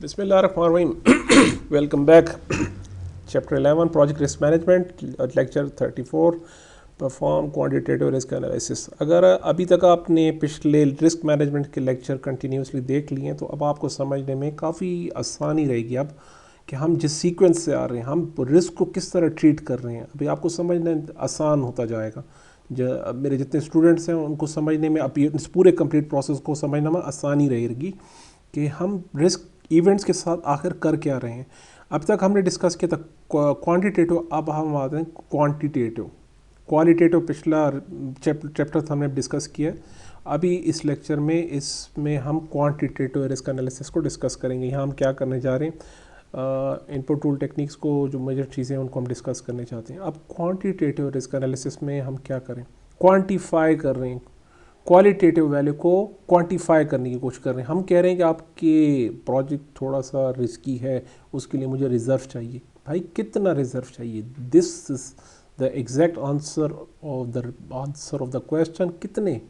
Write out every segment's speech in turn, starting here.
Bismillahirrahmanirrahim. Welcome back. Chapter 11 Project Risk Management, Lecture 34 Perform Quantitative Risk Analysis. अगर अभी तक आपने पिछले रिस्क मैनेजमेंट के लेक्चर कंटिन्यूसली देख लिए हैं तो अब आपको समझने में काफ़ी आसानी रहेगी अब कि हम जिस सीक्वेंस से आ रहे हैं, हम रिस्क को किस तरह ट्रीट कर रहे हैं, अभी आपको समझना आसान होता जाएगा। जो मेरे जितने स्टूडेंट्स हैं उनको समझने में, अब इस पूरे कंप्लीट प्रोसेस को समझना में आसानी रहेगी कि हम रिस्क इवेंट्स के साथ आखिर कर क्या रहे हैं। अब तक हमने डिस्कस किया था क्वांटिटेटिव, अब हम आते हैं क्वांटिटेटिव। क्वालिटेटिव पिछला चैप्टर हमने डिस्कस किया। अभी इस लेक्चर में इसमें हम क्वांटिटेटिव रिस्क एनालिसिस को डिस्कस करेंगे। यहाँ हम क्या करने जा रहे हैं, इनपुट टूल टेक्निक्स को जो मेजर चीज़ें हैं उनको हम डिस्कस करने चाहते हैं। अब क्वांटिटेटिव रिस्क एनालिसिस में हम क्या करें, क्वांटिफाई कर रहे हैं, क्वालिटेटिव वैल्यू को क्वांटिफाई करने की कोशिश कर रहे हैं। हम कह रहे हैं कि आपके प्रोजेक्ट थोड़ा सा रिस्की है, उसके लिए मुझे रिज़र्व चाहिए। भाई कितना रिज़र्व चाहिए, this is the exact answer of the question. कितने,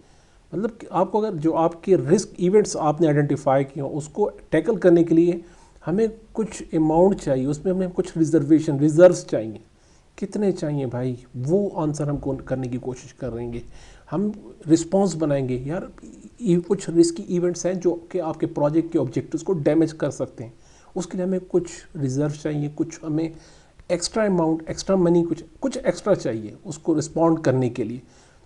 मतलब आपको अगर जो आपके रिस्क इवेंट्स आपने आइडेंटिफाई किए उसको टैकल करने के लिए हमें कुछ अमाउंट चाहिए, उसमें हमें कुछ रिजर्व्स चाहिए। कितने चाहिए भाई, वो आंसर हम करने की कोशिश करेंगे। हम रिस्पॉन्स बनाएंगे, यार कुछ रिस्की इवेंट्स हैं जो कि आपके प्रोजेक्ट के ऑब्जेक्टिव्स को डैमेज कर सकते हैं, उसके लिए हमें कुछ रिजर्व चाहिए, कुछ हमें एक्स्ट्रा अमाउंट, एक्स्ट्रा मनी, कुछ एक्स्ट्रा चाहिए उसको रिस्पॉन्ड करने के लिए।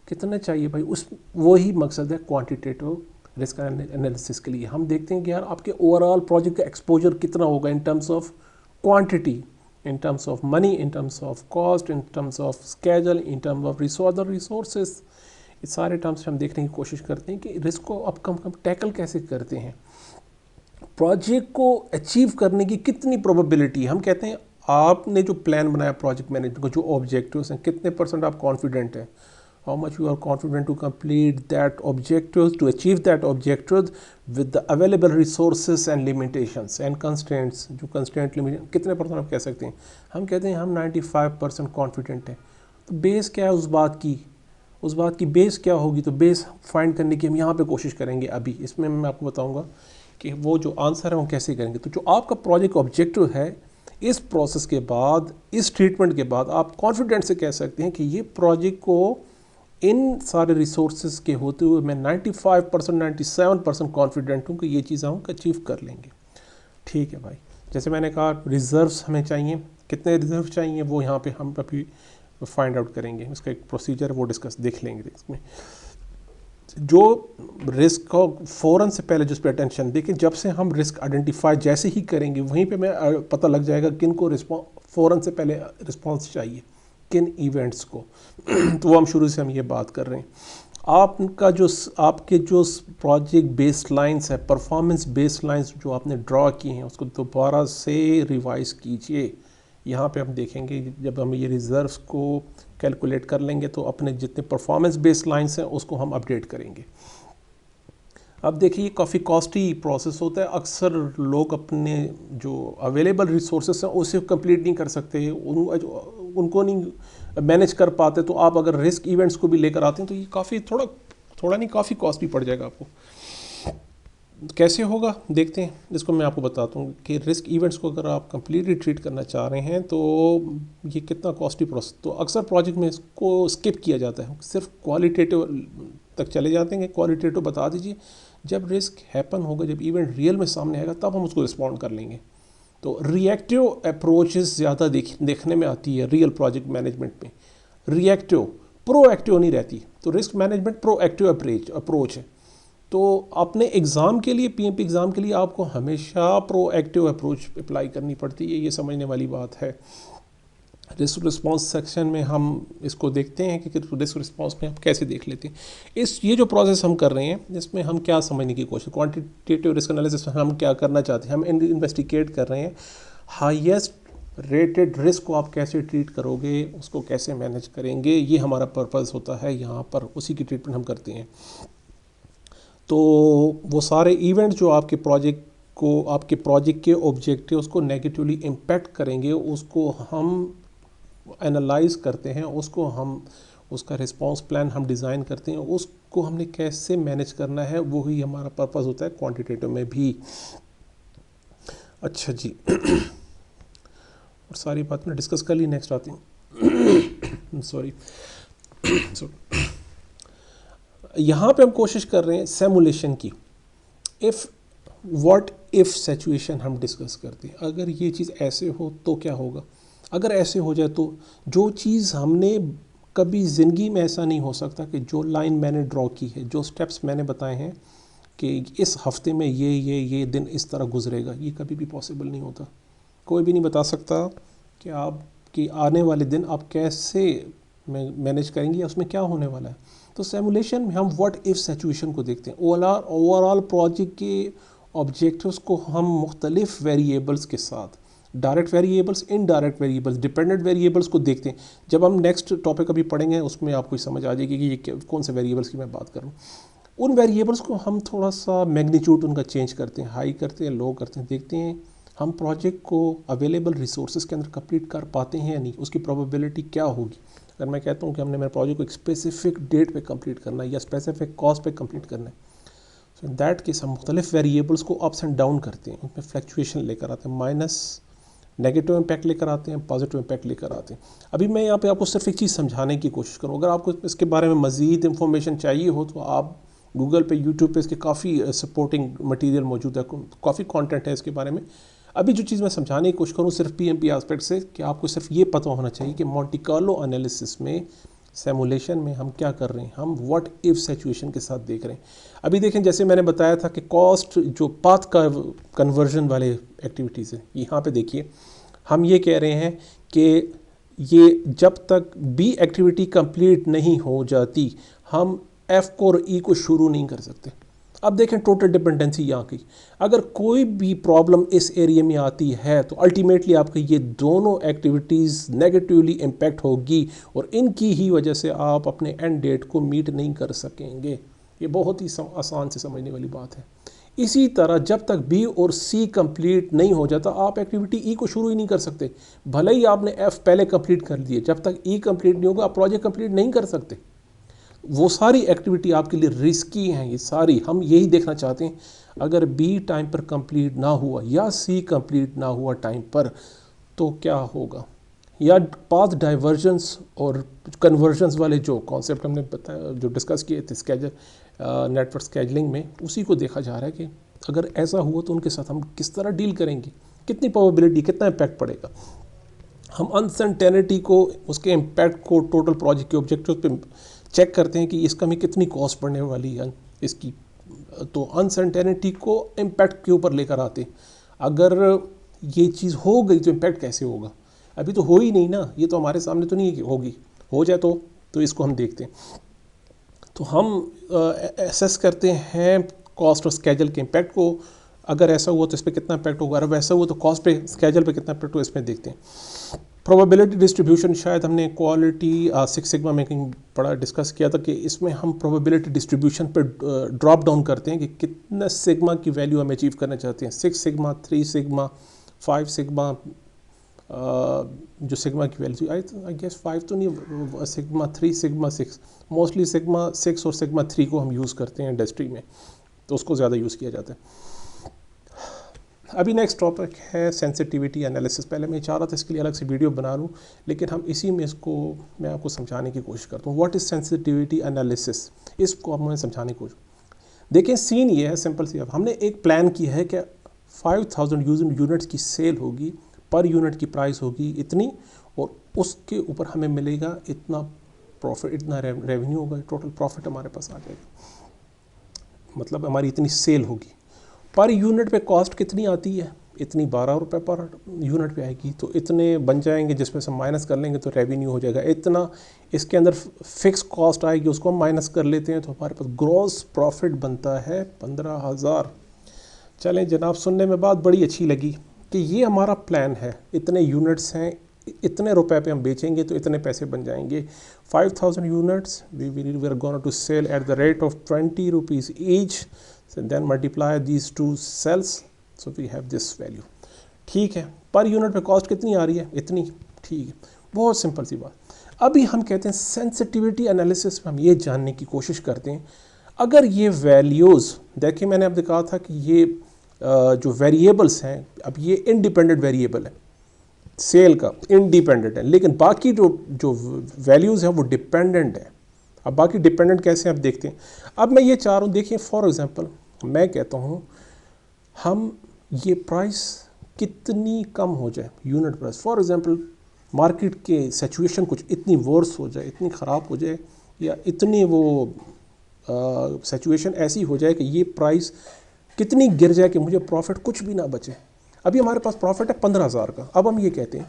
कितना चाहिए भाई, उस वही मकसद है क्वांटिटेटिव रिस्क एनालिसिस के लिए। हम देखते हैं कि यार आपके ओवरऑल प्रोजेक्ट का एक्सपोजर कितना होगा in terms of quantity, in terms of money, in terms of cost, in terms of schedule, in terms of resources। इस सारे टर्म्स हम देखने की कोशिश करते हैं कि रिस्क को अब कम टैकल कैसे करते हैं, प्रोजेक्ट को अचीव करने की कितनी प्रोबेबिलिटी। हम कहते हैं आपने जो प्लान बनाया प्रोजेक्ट मैनेजमेंट को, जो ऑब्जेक्टिव्स हैं, कितने % आप कॉन्फिडेंट हैं, how much you are confident to complete that objectives, to achieve that objectives with the available resources and limitations and constraints। जो constraint limitation कितने % आप कह सकते हैं। हम कहते हैं हम 95% कॉन्फिडेंट हैं। तो बेस क्या है उस बात की बेस क्या होगी, तो बेस फाइंड करने की हम यहाँ पे कोशिश करेंगे। अभी इसमें मैं आपको बताऊँगा कि वो जो आंसर है वो कैसे करेंगे। तो जो आपका प्रोजेक्ट ऑब्जेक्टिव है, इस प्रोसेस के बाद, इस ट्रीटमेंट के बाद आप कॉन्फिडेंट से कह सकते हैं कि ये प्रोजेक्ट को इन सारे रिसोर्सेज के होते हुए मैं 95% 97% कॉन्फिडेंट हूँ कि ये चीज़ हम अचीव कर लेंगे। ठीक है भाई, जैसे मैंने कहा रिजर्व्स हमें चाहिए, कितने रिजर्व चाहिए वो यहाँ पे हम अभी फाइंड आउट करेंगे। इसका एक प्रोसीजर वो डिस्कस देख लेंगे। इसमें जो रिस्क को फ़ौरन से पहले जिस पर अटेंशन देखें, जब से हम रिस्क आइडेंटिफाई जैसे ही करेंगे वहीं पे मैं पता लग जाएगा किन को फ़ौरन से पहले रिस्पॉन्स चाहिए, किन इवेंट्स को। तो वो हम शुरू से हम ये बात कर रहे हैं। आपके जो प्रोजेक्ट बेस लाइन्स है, परफॉर्मेंस बेस लाइन्स जो आपने ड्रॉ किए हैं, उसको दोबारा से रिवाइज कीजिए। यहाँ पे हम देखेंगे जब हम ये रिजर्व्स को कैलकुलेट कर लेंगे तो अपने जितने परफॉर्मेंस बेस लाइन्स हैं उसको हम अपडेट करेंगे। अब देखिए ये काफ़ी कॉस्टली प्रोसेस होता है। अक्सर लोग अपने जो अवेलेबल रिसोर्सेस हैं उसे कंप्लीट नहीं कर सकते, उनको नहीं मैनेज कर पाते। तो आप अगर रिस्क इवेंट्स को भी लेकर आते हैं तो ये काफ़ी थोड़ा नहीं काफ़ी कॉस्टली पड़ जाएगा आपको। कैसे होगा देखते हैं। इसको मैं आपको बताता हूँ कि रिस्क इवेंट्स को अगर आप कंप्लीटली ट्रीट करना चाह रहे हैं तो ये कितना कॉस्टली प्रोसेस। तो अक्सर प्रोजेक्ट में इसको स्किप किया जाता है, सिर्फ क्वालिटेटिव तक चले जाते हैं। क्वालिटेटिव बता दीजिए, जब रिस्क हैपन होगा, जब इवेंट रियल में सामने आएगा तब हम उसको रिस्पॉन्ड कर लेंगे। तो रिएक्टिव अप्रोचेस ज़्यादा देखने में आती है रियल प्रोजेक्ट मैनेजमेंट में। रिएक्टिव, प्रोएक्टिव नहीं रहती। तो रिस्क मैनेजमेंट प्रोएक्टिव अप्रोच है। तो अपने एग्ज़ाम के लिए, पीएमपी एग्ज़ाम के लिए आपको हमेशा प्रोएक्टिव अप्रोच अप्लाई करनी पड़ती है, ये समझने वाली बात है। रिस्क रिस्पॉन्स सेक्शन में हम इसको देखते हैं कि रिस्क रिस्पॉन्स में हम कैसे देख लेते हैं। ये जो प्रोसेस हम कर रहे हैं इसमें हम क्या समझने की कोशिश, क्वांटिटेटिव रिस्क एनालिसिस में हम क्या करना चाहते हैं, हम इन्वेस्टिगेट कर रहे हैं हाईएस्ट रेटेड रिस्क को आप कैसे ट्रीट करोगे, उसको कैसे मैनेज करेंगे, ये हमारा पर्पज़ होता है। यहाँ पर उसी की ट्रीटमेंट हम करते हैं। तो वो सारे इवेंट जो आपके प्रोजेक्ट के ऑब्जेक्टिव्स को नेगेटिवली इम्पैक्ट करेंगे, उसको हम एनालाइज करते हैं, उसका रिस्पांस प्लान हम डिज़ाइन करते हैं, उसको हमने कैसे मैनेज करना है, वही हमारा पर्पज़ होता है क्वांटिटेटिव में भी। अच्छा जी और सारी बात मैंने डिस्कस कर ली, नेक्स्ट आती हूँ सॉरी सो यहाँ पे हम कोशिश कर रहे हैं सिमुलेशन की। इफ़ व्हाट इफ़ सिचुएशन हम डिस्कस करते हैं, अगर ये चीज़ ऐसे हो तो क्या होगा, अगर ऐसे हो जाए तो जो चीज़ हमने कभी ज़िंदगी में ऐसा नहीं हो सकता कि जो लाइन मैंने ड्रॉ की है, जो स्टेप्स मैंने बताए हैं कि इस हफ्ते में ये दिन इस तरह गुजरेगा, ये कभी भी पॉसिबल नहीं होता। कोई भी नहीं बता सकता कि आप कि आने वाले दिन आप कैसे मैनेज करेंगे या उसमें क्या होने वाला है। तो सिमुलेशन में हम व्हाट इफ़ सिचुएशन को देखते हैं। ओवरऑल प्रोजेक्ट के ऑब्जेक्टिव्स को हम मुख्तलिफ वेरिएबल्स के साथ, direct variables, indirect variables, dependent variables को देखते हैं। जब हम नेक्स्ट टॉपिक अभी पढ़ेंगे उसमें आपको समझ आ जाएगी कि ये कौन से वेरिएबल्स की मैं बात कर रहा हूँ। उन वेरिएबल्स को हम थोड़ा सा मैग्नीट्यूड उनका चेंज करते हैं, हाई करते हैं, लो करते हैं, देखते हैं हम प्रोजेक्ट को अवेलेबल रिसोर्सेज के अंदर कंप्लीट कर पाते हैं या नहीं, उसकी प्रोबेबिलिटी क्या होगी। अगर मैं कहता हूँ कि हमने मेरे प्रोजेक्ट को एक स्पेसिफिक डेट पे कंप्लीट करना है या स्पेसिफिक कॉस्ट पे कंप्लीट करना है, सो इन दैट केस हम मुख्तलिफ वेरिएबल्स को अप्स एंड डाउन करते हैं, उनमें फ्लक्चुएशन लेकर आते हैं, माइनस नेगेटिव इम्पैक्ट लेकर आते हैं, पॉजिटिव इम्पैक्ट लेकर आते हैं। अभी मैं यहाँ पे आपको सिर्फ एक चीज़ समझाने की कोशिश करूँ। अगर आपको इसके बारे में मज़ीद इंफॉर्मेशन चाहिए हो तो आप गूगल पे, यूट्यूब पे इसके काफ़ी सपोर्टिंग मटेरियल मौजूद है, काफ़ी कंटेंट है इसके बारे में। अभी जो चीज़ मैं समझाने की कोशिश करूँ सिर्फ पीएमपी एस्पेक्ट से, कि आपको सिर्फ ये पता होना चाहिए कि मॉन्टे कार्लो एनालिसिस में, सिमुलेशन में हम क्या कर रहे हैं, हम व्हाट इफ सिचुएशन के साथ देख रहे हैं। अभी देखें, जैसे मैंने बताया था कि कॉस्ट जो पाथ का कन्वर्जन वाले एक्टिविटीज़ हैं, यहाँ पे देखिए हम ये कह रहे हैं कि ये जब तक बी एक्टिविटी कंप्लीट नहीं हो जाती हम एफ को और ई को शुरू नहीं कर सकते। अब देखें टोटल डिपेंडेंसी यहाँ की, अगर कोई भी प्रॉब्लम इस एरिया में आती है तो अल्टीमेटली आपकी ये दोनों एक्टिविटीज़ नेगेटिवली इम्पैक्ट होगी और इनकी ही वजह से आप अपने एंड डेट को मीट नहीं कर सकेंगे। ये बहुत ही आसान से समझने वाली बात है। इसी तरह जब तक बी और सी कंप्लीट नहीं हो जाता आप एक्टिविटी ई को शुरू ही नहीं कर सकते, भले ही आपने एफ पहले कंप्लीट कर लिए, जब तक ई कंप्लीट नहीं होगा आप प्रोजेक्ट कंप्लीट नहीं कर सकते। वो सारी एक्टिविटी आपके लिए रिस्की हैं, ये सारी हम यही देखना चाहते हैं। अगर बी टाइम पर कंप्लीट ना हुआ या सी कंप्लीट ना हुआ टाइम पर तो क्या होगा, या पाथ डाइवर्जेंस और कन्वर्जन्स वाले जो कॉन्सेप्ट हमने बताया, जो डिस्कस किए थे स्केजल नेटवर्क स्केजलिंग में, उसी को देखा जा रहा है कि अगर ऐसा हुआ तो उनके साथ हम किस तरह डील करेंगे, कितनी प्रोबेबिलिटी, कितना इम्पैक्ट पड़ेगा। हम अनसर्टेनिटी को, उसके इम्पैक्ट को टोटल प्रोजेक्ट के ऑब्जेक्टिव पे चेक करते हैं कि इसका हमें कितनी कॉस्ट पड़ने वाली है इसकी, तो अनसर्टेनिटी को इम्पैक्ट के ऊपर लेकर आते। अगर ये चीज़ हो गई तो इम्पैक्ट कैसे होगा, अभी तो हो ही नहीं ना, ये तो हमारे सामने तो नहीं है कि होगी, हो जाए तो इसको हम देखते हैं। तो हम एसेस करते हैं कॉस्ट और स्केजल के इम्पैक्ट को, अगर ऐसा हुआ तो इस पर कितना इम्पैक्ट होगा, अगर वैसा हुआ तो कॉस्ट पे, स्केजल पे कितना इम्पैक्ट होगा, इसमें देखते हैं। प्रोबेबिलिटी डिस्ट्रीब्यूशन, शायद हमने क्वालिटी 6 सिग्मा मेकिंग बड़ा डिस्कस किया था कि इसमें हम प्रोबेबिलिटी डिस्ट्रीब्यूशन पे ड्रॉप डाउन करते हैं कि कितना सिग्मा की वैल्यू हम अचीव करना चाहते हैं, 6 सिग्मा, 3 सिग्मा, 5 सिग्मा, जो सिग्मा की वैल्यू आई गेस 5 तो नहीं, सिग्मा 3, सिग्मा 6, मोस्टली सिग्मा 6 और सिग्मा 3 को हम यूज़ करते हैं इंडस्ट्री में, तो उसको ज़्यादा यूज़ किया जाता है। अभी नेक्स्ट टॉपिक है सेंसिटिविटी एनालिसिस। पहले मैं चाह रहा था इसके लिए अलग से वीडियो बना लूँ, लेकिन हम इसी में इसको मैं आपको समझाने की कोशिश करता हूँ। व्हाट इज़ सेंसिटिविटी एनालिसिस, इसको अब मैं समझाने की कोशिश। देखें सीन ये है सिंपल सी, अब हमने एक प्लान किया है कि 5000 यूनिट्स की सेल होगी, पर यूनिट की प्राइस होगी इतनी, और उसके ऊपर हमें मिलेगा इतना प्रॉफिट, इतना रेवेन्यू होगा, टोटल प्रॉफिट हमारे पास आ जाएगा, मतलब हमारी इतनी सेल होगी। पर यूनिट पे कॉस्ट कितनी आती है, इतनी 12 रुपये पर यूनिट पे आएगी, तो इतने बन जाएंगे, जिसमें से माइनस कर लेंगे तो रेवेन्यू हो जाएगा इतना। इसके अंदर फिक्स कॉस्ट आएगी, उसको हम माइनस कर लेते हैं तो हमारे पास ग्रॉस प्रॉफिट बनता है 15,000। चलें जनाब, सुनने में बात बड़ी अच्छी लगी कि ये हमारा प्लान है, इतने यूनिट्स हैं, इतने रुपए पे हम बेचेंगे तो इतने पैसे बन जाएंगे। 5000 units we are gonna to sell at the rate of 20 rupees each, then multiply these two cells, so we have this value। ठीक है, पर यूनिट पे कॉस्ट कितनी आ रही है, इतनी, ठीक है, बहुत सिंपल सी बात। अभी हम कहते हैं सेंसिटिविटी एनालिसिस में हम ये जानने की कोशिश करते हैं, अगर ये वैल्यूज़, देखिए मैंने अब दिखा था कि ये जो वेरिएबल्स हैं, अब ये इंडिपेंडेंट वेरिएबल है सेल का, इंडिपेंडेंट है, लेकिन बाकी जो जो वैल्यूज़ हैं वो डिपेंडेंट है। अब बाकी डिपेंडेंट कैसे आप देखते हैं। अब मैं ये चाह रहा हूँ, देखिए फॉर एग्जांपल मैं कहता हूँ हम ये प्राइस कितनी कम हो जाए, unit price, for example market के सिचुएशन कुछ इतनी वर्स हो जाए, इतनी ख़राब हो जाए, या इतनी वो सिचुएशन ऐसी हो जाए कि ये प्राइस कितनी गिर जाए कि मुझे प्रॉफिट कुछ भी ना बचे। अभी हमारे पास प्रॉफिट है 15,000 का। अब हम ये कहते हैं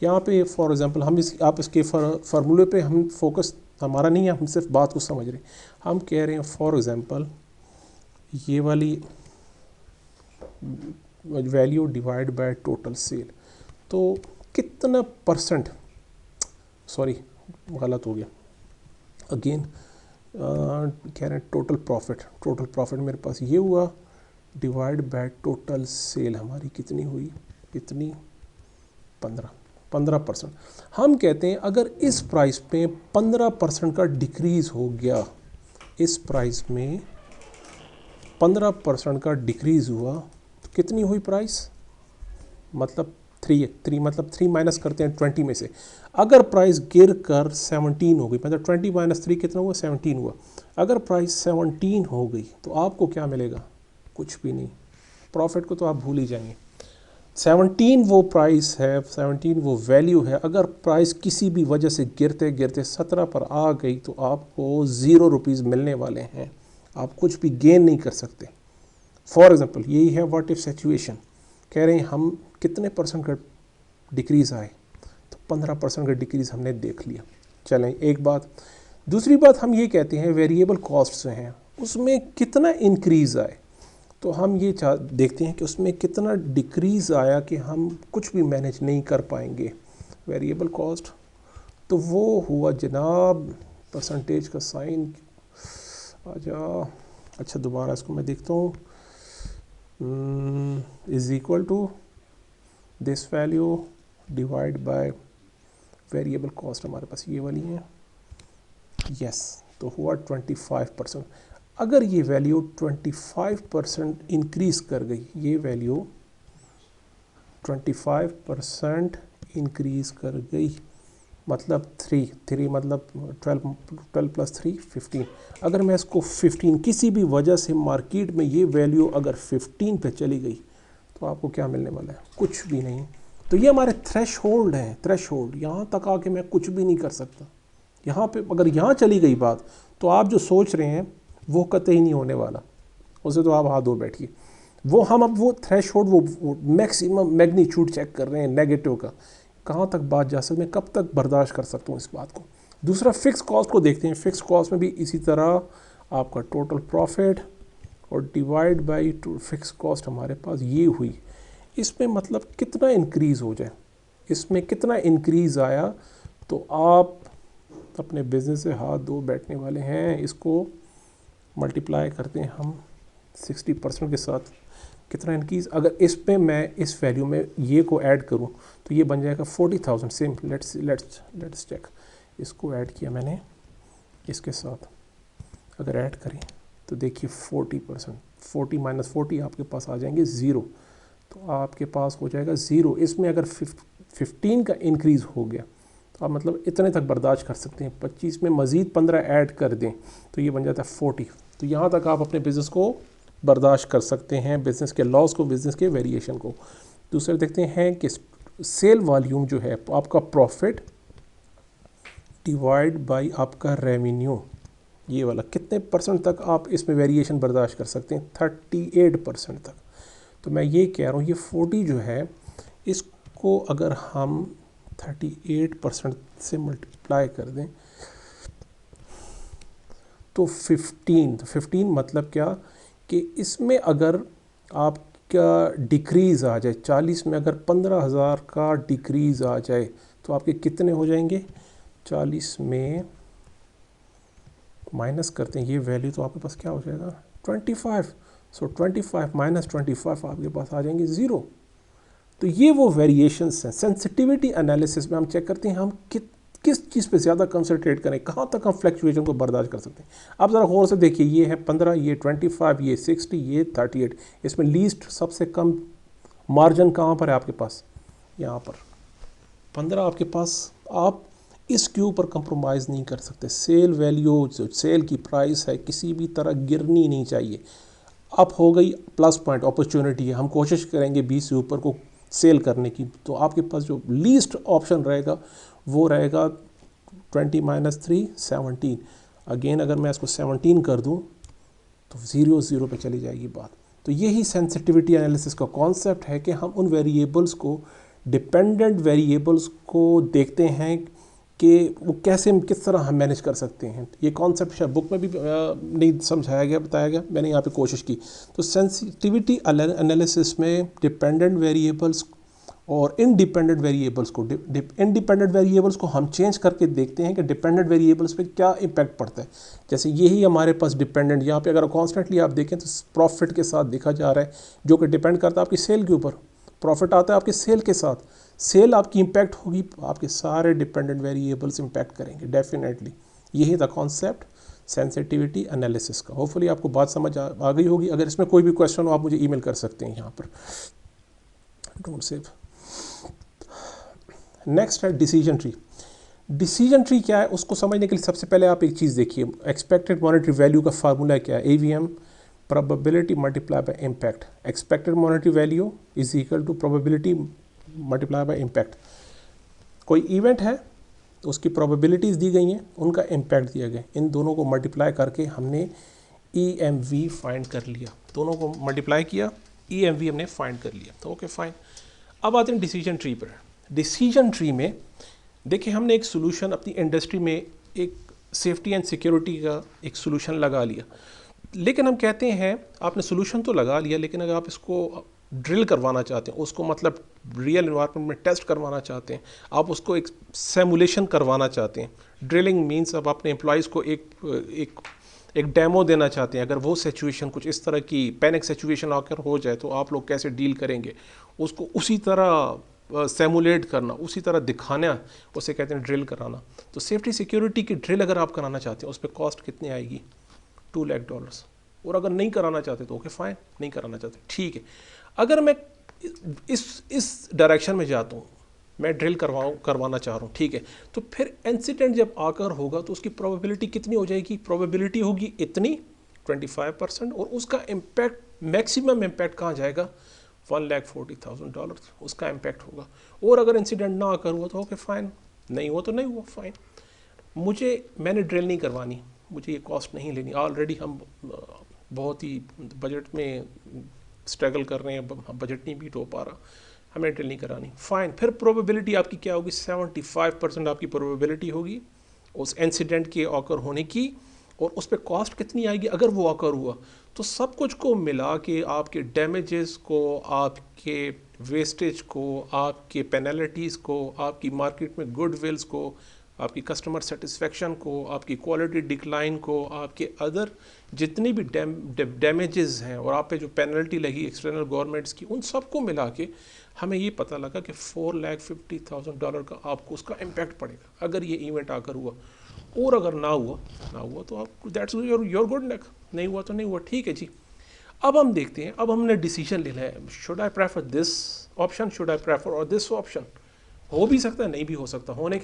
यहाँ पे फॉर एग्जांपल हम आप इसके फार्मूले पे हम फोकस हमारा नहीं है, हम सिर्फ बात को समझ रहे हैं। हम कह रहे हैं फॉर एग्जांपल ये वाली value divide by total sale, तो कितना परसेंट, सॉरी गलत हो गया अगेन, कह रहे हैं टोटल प्रॉफिट मेरे पास ये हुआ डिवाइड बाय टोटल सेल हमारी कितनी हुई, कितनी 15%। हम कहते हैं अगर इस प्राइस पे 15% का डिक्रीज़ हो गया, इस प्राइस में 15% का डिक्रीज़ हुआ तो कितनी हुई प्राइस, मतलब 3 मतलब 3 माइनस करते हैं 20 में से। अगर प्राइस गिर कर 17 हो गई, मतलब 20 माइनस 3 कितना हुआ, 17 हुआ। अगर प्राइस 17 हो गई तो आपको क्या मिलेगा, कुछ भी नहीं, प्रॉफिट को तो आप भूल ही जाएंगे। 17 वो प्राइस है, 17 वो वैल्यू है। अगर प्राइस किसी भी वजह से गिरते गिरते 17 पर आ गई तो आपको 0 रुपीज़ मिलने वाले हैं, आप कुछ भी गेन नहीं कर सकते। फॉर एग्जांपल यही है व्हाट इफ सिचुएशन, कह रहे हैं हम कितने परसेंट का डिक्रीज़ आए, तो 15% का डिक्रीज़ हमने देख लिया। चलें एक बात, दूसरी बात हम ये कहते हैं वेरिएबल कॉस्ट्स हैं उसमें कितना इंक्रीज़ आए, तो हम ये देखते हैं कि उसमें कितना डिक्रीज़ आया कि हम कुछ भी मैनेज नहीं कर पाएंगे। वेरिएबल कॉस्ट तो वो हुआ जनाब, परसेंटेज का साइन आ जा, अच्छा दोबारा इसको मैं देखता हूँ, is equal to this value divide by variable cost, हमारे पास ये वाली है, यस, तो हुआ 25%। अगर ये वैल्यू 25% इंक्रीज़ कर गई, ये वैल्यू 25% इंक्रीज़ कर गई, मतलब 3 मतलब 12 प्लस 3 15। अगर मैं इसको 15 किसी भी वजह से मार्केट में ये वैल्यू अगर 15 पे चली गई तो आपको क्या मिलने वाला है, कुछ भी नहीं। तो ये हमारे थ्रेशहोल्ड हैं, थ्रेशहोल्ड, यहाँ तक आके मैं कुछ भी नहीं कर सकता। यहाँ पे अगर यहाँ चली गई बात तो आप जो सोच रहे हैं वो कतई नहीं होने वाला, उसे तो आप हाथ धो बैठिए। वो हम अब वो थ्रेशहोल्ड वो मैक्सिमम मैग्नीट्यूड चेक कर रहे हैं नेगेटिव का, कहाँ तक बात जा सकती, मैं कब तक बर्दाश्त कर सकता हूँ इस बात को। दूसरा फिक्स कॉस्ट को देखते हैं। फिक्स कॉस्ट में भी इसी तरह आपका टोटल प्रॉफिट और डिवाइड बाई फिक्स कॉस्ट हमारे पास ये हुई। इसमें मतलब कितना इंक्रीज़ हो जाए, इसमें कितना इंक्रीज़ आया तो आप अपने बिज़नेस से हाथ धो बैठने वाले हैं। इसको मल्टीप्लाई करते हैं हम 60% के साथ, कितना इंक्रीज़, अगर इस पे मैं इस वैल्यू में ये को ऐड करूं तो ये बन जाएगा 40,000। सेम लेट्स चेक, इसको ऐड किया मैंने इसके साथ, अगर ऐड करें तो देखिए 40%, 40 माइनस 40 आपके पास आ जाएंगे 0, तो आपके पास हो जाएगा 0। इसमें अगर 15 का इंक्रीज़ हो गया तो आप मतलब इतने तक बर्दाश्त कर सकते हैं। 25 में मज़ीद 15 ऐड कर दें तो ये बन जाता है 40। तो यहाँ तक आप अपने बिज़नेस को बर्दाश्त कर सकते हैं, बिज़नेस के लॉस को, बिज़नेस के वेरिएशन को। दूसरे देखते हैं कि सेल वॉल्यूम जो है आपका प्रॉफिट डिवाइड बाय आपका रेवेन्यू, ये वाला कितने परसेंट तक आप इसमें वेरिएशन बर्दाश्त कर सकते हैं, 38% तक। तो मैं ये कह रहा हूँ ये 40 जो है इसको अगर हम 38% से मल्टीप्लाई कर दें तो 15 मतलब क्या कि इसमें अगर आपका डिक्रीज़ आ जाए, 40 में अगर 15,000 का डिक्रीज़ आ जाए तो आपके कितने हो जाएंगे, 40 में माइनस करते हैं ये वैल्यू तो आपके पास क्या हो जाएगा 25। सो 25 माइनस 25 आपके पास आ जाएंगे 0। तो ये वो वेरिएशंस हैं। सेंसिटिविटी एनालिसिस में हम चेक करते हैं हम किस चीज़ पे ज़्यादा कंसंट्रेट करें, कहाँ तक हम फ्लक्चुएशन को बर्दाश्त कर सकते हैं। आप ज़रा गौर से देखिए, ये है 15, ये 25, ये 60, ये 38, इसमें लीस्ट सबसे कम मार्जिन कहाँ पर है आपके पास, यहाँ पर 15 आपके पास। आप इसके ऊपर कंप्रोमाइज़ नहीं कर सकते। सेल वैल्यू, जो सेल की प्राइस है, किसी भी तरह गिरनी नहीं चाहिए। अब हो गई प्लस पॉइंट, अपॉर्चुनिटी है, हम कोशिश करेंगे 20 से ऊपर को सेल करने की, तो आपके पास जो लीस्ट ऑप्शन रहेगा वो रहेगा 20 - 3 17। अगेन अगर मैं इसको 17 कर दूं तो 0 0 पे चली जाएगी बात। तो यही सेंसिटिविटी एनालिसिस का कॉन्सेप्ट है कि हम उन वेरिएबल्स को, डिपेंडेंट वेरिएबल्स को देखते हैं कि वो कैसे, किस तरह हम मैनेज कर सकते हैं। ये कॉन्सेप्ट शायद बुक में भी नहीं समझाया गया, बताया गया, मैंने यहाँ पे कोशिश की। तो सेंसिटिविटी एनालिसिस में डिपेंडेंट वेरिएबल्स और इंडिपेंडेंट वेरिएबल्स को, इंडिपेंडेंट वेरिएबल्स को हम चेंज करके देखते हैं कि डिपेंडेंट वेरिएबल्स पे क्या इम्पैक्ट पड़ता है। जैसे यही हमारे पास डिपेंडेंट, यहाँ पे अगर कॉन्स्टेंटली आप देखें तो प्रॉफिट के साथ देखा जा रहा है, जो कि डिपेंड करता है आपकी सेल के ऊपर। प्रॉफिट आता है आपके सेल के साथ, सेल आपकी इम्पैक्ट होगी, आपके सारे डिपेंडेंट वेरिएबल्स इम्पैक्ट करेंगे डेफिनेटली। यही था कॉन्सेप्ट सेंसिटिविटी एनालिसिस का। होपफुली आपको बात समझ आ गई होगी। अगर इसमें कोई भी क्वेश्चन हो आप मुझे ईमेल कर सकते हैं यहाँ पर। Don't save. नेक्स्ट है डिसीजन ट्री। डिसीजन ट्री क्या है, उसको समझने के लिए सबसे पहले आप एक चीज़ देखिए, एक्सपेक्टेड मॉनेटरी वैल्यू का फार्मूला क्या है, AVM probability multiply by impact. Expected monetary value is equal to probability multiply by impact. कोई इवेंट है, उसकी प्रोबेबिलिटीज़ दी गई हैं, उनका इम्पैक्ट दिया गया, इन दोनों को मल्टीप्लाई करके हमने EMV फाइंड कर लिया। दोनों को मल्टीप्लाई किया, EMV हमने फाइंड कर लिया, तो ओके फाइन। अब आते हैं डिसीजन ट्री पर। डिसीजन ट्री में देखिए, हमने एक सोल्यूशन अपनी इंडस्ट्री में, एक सेफ्टी एंड सिक्योरिटी का एक सोल्यूशन लगा लिया, लेकिन हम कहते हैं आपने सोल्यूशन तो लगा लिया, लेकिन अगर आप इसको ड्रिल करवाना चाहते हैं, उसको मतलब रियल इन्वायरमेंट में टेस्ट करवाना चाहते हैं, आप उसको एक सिमुलेशन करवाना चाहते हैं। ड्रिलिंग मीन्स अब अपने एम्प्लॉयज़ को एक डेमो देना चाहते हैं। अगर वो सिचुएशन कुछ इस तरह की पैनिक सिचुएशन आकर हो जाए तो आप लोग कैसे डील करेंगे, उसको उसी तरह सिमुलेट करना, उसी तरह दिखाना, उसे कहते हैं ड्रिल कराना। तो सेफ्टी सिक्योरिटी की ड्रिल अगर आप कराना चाहते हैं, उस पर कॉस्ट कितनी आएगी, $2 लाख। और अगर नहीं कराना चाहते तो ओके फाइन, नहीं कराना चाहते ठीक है। अगर मैं इस डायरेक्शन में जाता हूँ, मैं ड्रिल करवाना चाह रहा हूँ, ठीक है, तो फिर इंसिडेंट जब आकर होगा तो उसकी प्रोबेबिलिटी कितनी हो जाएगी, प्रोबेबिलिटी होगी इतनी 25%, और उसका इम्पैक्ट, मैक्सिमम इम्पैक्ट कहाँ जाएगा, $1,40,000 उसका इम्पैक्ट होगा। और अगर इंसिडेंट ना आकर हुआ तो ओके फाइन, नहीं हुआ तो नहीं हुआ फाइन। मैंने ड्रिल नहीं करवानी, मुझे ये कॉस्ट नहीं लेनी, ऑलरेडी हम बहुत ही बजट में स्ट्रगल कर रहे हैं, बजट नहीं बीट हो पा रहा, हमें ड्रिल नहीं करानी, फाइन। फिर प्रोबेबिलिटी आपकी क्या होगी, 75% आपकी प्रोबेबिलिटी होगी उस इंसिडेंट के ऑकर होने की, और उस पर कॉस्ट कितनी आएगी अगर वो ऑकर हुआ। तो सब कुछ को मिला के आपके डैमेजेस को, आपके वेस्टेज को, आपके पेनल्टीज़ को, आपकी मार्केट में गुडविल्स को, आपकी कस्टमर सेटिस्फेक्शन को, आपकी क्वालिटी डिक्लाइन को, आपके अदर जितनी भी डैमेजेस हैं, और आप पे जो पेनल्टी लगी एक्सटर्नल गवर्नमेंट्स की, उन सबको मिला के हमें ये पता लगा कि $4,50,000 का आपको उसका इम्पैक्ट पड़ेगा अगर ये इवेंट आकर हुआ। और अगर ना हुआ तो आप दैट्स योर गुड लक, नहीं हुआ तो नहीं हुआ, ठीक है जी। अब हम देखते हैं, अब हमने डिसीजन लेना है, should I prefer this option, should I prefer और दिस ऑप्शन। हो भी सकता है, नहीं भी हो सकता, होने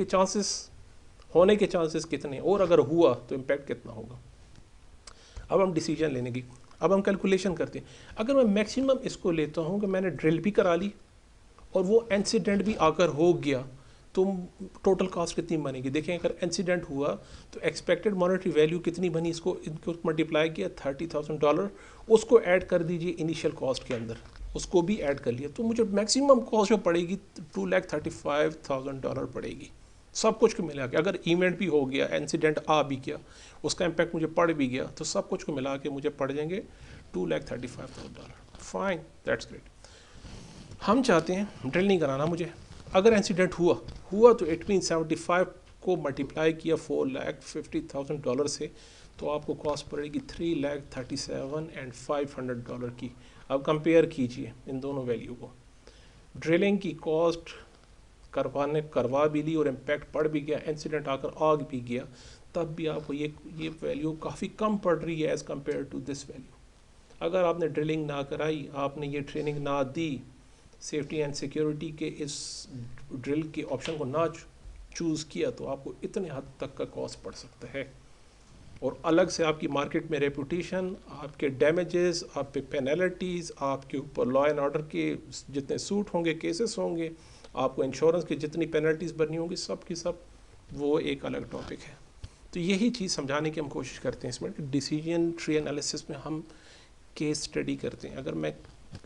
के चांसेस कितने, और अगर हुआ तो इम्पैक्ट कितना होगा। अब हम डिसीजन लेने की, अब हम कैलकुलेशन करते हैं। अगर मैं मैक्सिमम इसको लेता हूँ कि मैंने ड्रिल भी करा ली और वो इंसिडेंट भी आकर हो गया, तो टोटल कॉस्ट कितनी बनेगी। देखें, अगर इंसिडेंट हुआ तो एक्सपेक्टेड मॉनेटरी वैल्यू कितनी बनी, इनको मल्टीप्लाई किया $30,000, उसको ऐड कर दीजिए इनिशियल कॉस्ट के अंदर, उसको भी ऐड कर लिया, तो मुझे मैक्सिमम कॉस्ट जो पड़ेगी $2,35,000 पड़ेगी, सब कुछ को मिला के। अगर इवेंट भी हो गया, इंसिडेंट आ भी गया, उसका इम्पैक्ट मुझे पड़ भी गया, तो सब कुछ को मिला के मुझे पड़ जाएंगे $2,35,000। Fine, that's great. हम चाहते हैं ड्रिल नहीं कराना मुझे, अगर इंसिडेंट हुआ तो इट मीन 75 को मल्टीप्लाई किया $4,50,000 से, तो आपको कॉस्ट पड़ेगी $3,37,500 की। अब कंपेयर कीजिए इन दोनों वैल्यू को। ड्रिलिंग की कॉस्ट करवा भी ली और इम्पैक्ट पड़ भी गया, इंसिडेंट आकर आग भी गया, तब भी आपको ये वैल्यू काफ़ी कम पड़ रही है as compare to this value. अगर आपने ड्रिलिंग ना कराई, आपने ये ट्रेनिंग ना दी, सेफ्टी एंड सिक्योरिटी के इस ड्रिल के ऑप्शन को ना चूज़ किया, तो आपको इतने हद तक का कॉस्ट पड़ सकता है। और अलग से आपकी मार्केट में रेपुटेशन, आपके डैमेजेस, आप पे पेनल्टीज़, आपके ऊपर लॉ एंड ऑर्डर के जितने सूट होंगे, केसेस होंगे, आपको इंश्योरेंस की जितनी पेनल्टीज़ भरनी होंगी, सब की सब वो एक अलग टॉपिक है। तो यही चीज़ समझाने की हम कोशिश करते हैं इसमें कि डिसीजन ट्री एनालिसिस में हम केस स्टडी करते हैं। अगर मैं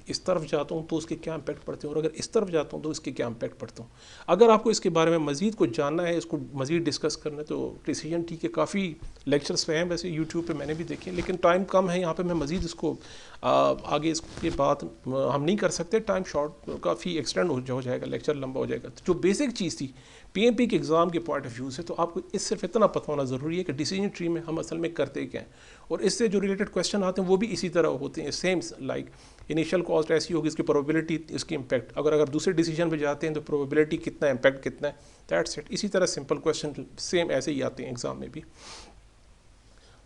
इस तरफ जाता हूँ तो उसके क्या इम्पैक्ट पड़ते हैं, और अगर इस तरफ जाता हूँ तो इसके क्या इम्पैक्ट पड़ते हैं। अगर आपको इसके बारे में मज़ीद कुछ जानना है, इसको मज़ीद डिस्कस करना है, तो डिसीजन ट्री के काफ़ी लेक्चर्स पे हैं, वैसे यूट्यूब पे मैंने भी देखे, लेकिन टाइम कम है यहाँ पे, मैं मज़ीद इसको आगे इसके बाद हम नहीं कर सकते, टाइम शॉर्ट काफ़ी एक्सटेंड हो जाएगा, लेक्चर लंबा हो जाएगा। तो जो बेसिक चीज़ थी पीएमपी के एग्ज़ाम के पॉइंट ऑफ व्यू से, तो आपको इस सिर्फ इतना पता होना ज़रूरी है कि डिसीजन ट्री में हम असल में करते क्या हैं, और इससे जो रिलेटेड क्वेश्चन आते हैं वो भी इसी तरह होते हैं, सेम लाइक इनिशियल कॉस्ट ऐसी होगी, इसकी प्रोबेबिलिटी, इसकी इम्पैक्ट, अगर दूसरे डिसीजन पे जाते हैं तो प्रोबेबिलिटी कितना है, इम्पैक्ट कितना है, दैट्स इट। इसी तरह सिंपल क्वेश्चन सेम ऐसे ही आते हैं एग्जाम में भी।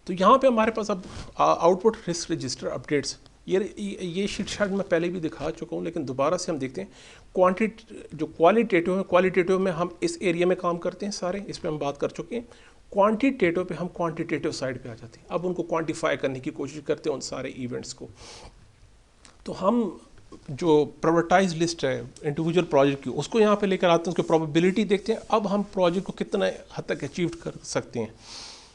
तो यहाँ पे हमारे पास अब आउटपुट रिस्क रजिस्टर अपडेट्स, ये शीट शायद मैं पहले भी दिखा चुका हूँ, लेकिन दोबारा से हम देखते हैं। जो क्वालिटेटिव में हम इस एरिया में काम करते हैं सारे, इस पर हम बात कर चुके हैं। क्वांटिटेटिव पे हम क्वांटिटेटिव साइड पे आ जाते हैं, अब उनको क्वांटिफाई करने की कोशिश करते हैं उन सारे इवेंट्स को। तो हम जो प्रायोरिटाइज लिस्ट है इंडिविजुअल प्रोजेक्ट की, उसको यहाँ पे लेकर आते हैं, उसकी प्रोबेबिलिटी देखते हैं, अब हम प्रोजेक्ट को कितना हद तक अचीव कर सकते हैं,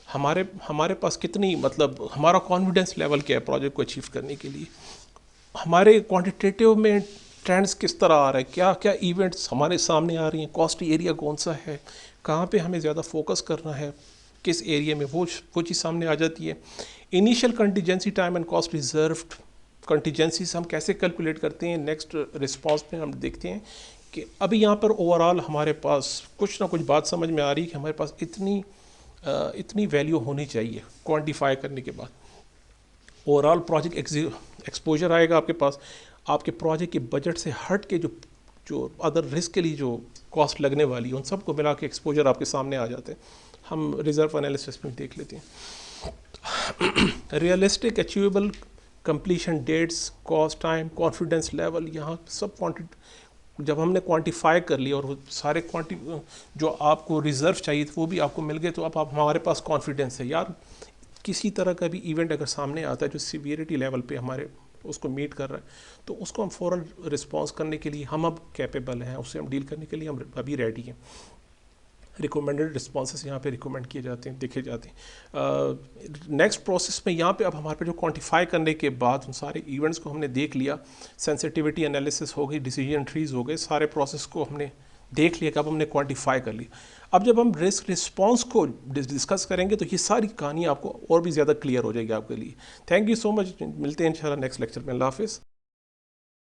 हमारे पास कितनी, मतलब हमारा कॉन्फिडेंस लेवल क्या है प्रोजेक्ट को अचीव करने के लिए, हमारे क्वांटिटेटिव में ट्रेंड्स किस तरह आ रहे हैं, क्या क्या इवेंट्स हमारे सामने आ रही हैं, कॉस्ट एरिया कौन सा है, कहाँ पे हमें ज़्यादा फोकस करना है, किस एरिया में, वो चीज़ सामने आ जाती है। Initial contingency time and cost reserved contingencies हम कैसे कैलकुलेट करते हैं, नेक्स्ट रिस्पॉन्स में हम देखते हैं कि अभी यहाँ पर ओवरऑल हमारे पास कुछ ना कुछ बात समझ में आ रही है कि हमारे पास इतनी वैल्यू होनी चाहिए क्वांटिफाई करने के बाद। ओवरऑल प्रोजेक्ट एक्सपोजर आएगा आपके पास, आपके प्रोजेक्ट के बजट से हट के जो अदर रिस्क के लिए जो कॉस्ट लगने वाली है, उन सबको मिला के एक्सपोजर आपके सामने आ जाते हैं। हम रिजर्व एनालिसिस में देख लेते हैं। Realistic achievable completion dates, cost time, confidence level, यहाँ सब जब हमने क्वांटिफाई कर लिया और वो सारे जो आपको रिज़र्व चाहिए थे वो भी आपको मिल गए, तो अब हमारे पास कॉन्फिडेंस है यार, किसी तरह का भी इवेंट अगर सामने आता है जो सीवियरिटी लेवल पे हमारे उसको मीट कर रहा है, तो उसको हम फ़ौरन रिस्पॉन्स करने के लिए हम अब कैपेबल हैं, उससे हम डील करने के लिए हम अभी रेडी हैं। रिकमेंडेड रिस्पॉन्सेस यहाँ पे रिकमेंड किए जाते हैं, देखे जाते हैं। नेक्स्ट प्रोसेस में यहाँ पे अब हमारे पे जो क्वांटिफाई करने के बाद उन सारे इवेंट्स को हमने देख लिया, सेंसिटिविटी एनालिसिस हो गई, डिसीजन ट्रीज हो गए, सारे प्रोसेस को हमने देख लिया कि अब हमने क्वांटिफाई कर लिया। अब जब हम रिस्क रिस्पॉन्स को डिस्कस करेंगे तो ये सारी कहानी आपको और भी ज़्यादा क्लियर हो जाएगी आपके लिए। थैंक यू सो मच, मिलते हैं इंशाल्लाह नेक्स्ट लेक्चर में। अल्लाह हाफिज़।